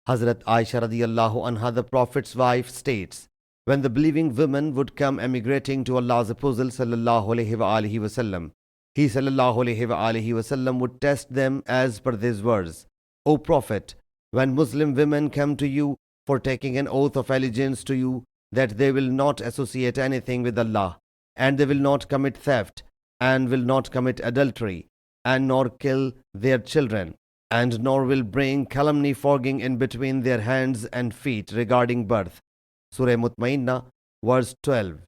Hazrat Aisha radiyallahu anha, the Prophet's wife, states, when the believing women would come emigrating to Allah's Apostle sallallahu alaihi wasallam, he sallallahu alaihi wasallam would test them as per these words: O Prophet, when Muslim women come to you for taking an oath of allegiance to you that they will not associate anything with Allah, and they will not commit theft, and will not commit adultery, and nor kill their children, and nor will bring calumny flogging in between their hands and feet regarding birth. Surah Mutmainna, verse 12.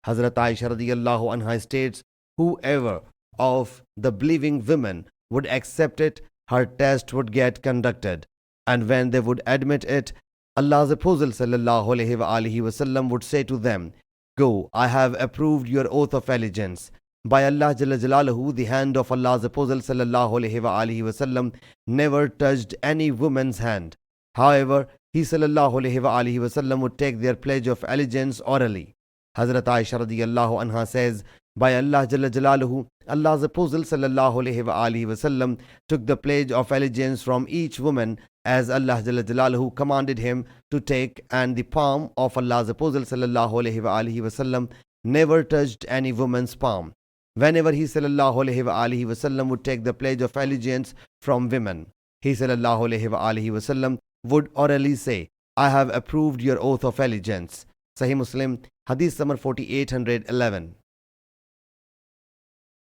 Hazrat Aisha radiyallahu anha states, whoever of the believing women would accept it, her test would get conducted. And when they would admit it, Allah's Apostle sallallahu alaihi wasallam would say to them, go, I have approved your oath of allegiance. By Allah Jalla Jalaluhu, the hand of Allah's Apostle sallallahu alaihi wasallam never touched any woman's hand. However, he sallallahu alaihi wasallam would take their pledge of allegiance orally. Hazrat Aisha radiyallahu anha says, by Allah Jalla Jalaluhu, Allah's Apostle sallallahu alaihi wasallam took the pledge of allegiance from each woman as Allah Jalla Jalaluhu commanded him to take, and the palm of Allah's Apostle sallallahu alaihi wasallam never touched any woman's palm. Whenever he sallallahu alaihi wasallam would take the pledge of allegiance from women, he sallallahu alaihi wasallam would orally say, I have approved your oath of allegiance. Sahih Muslim Hadees number 4811.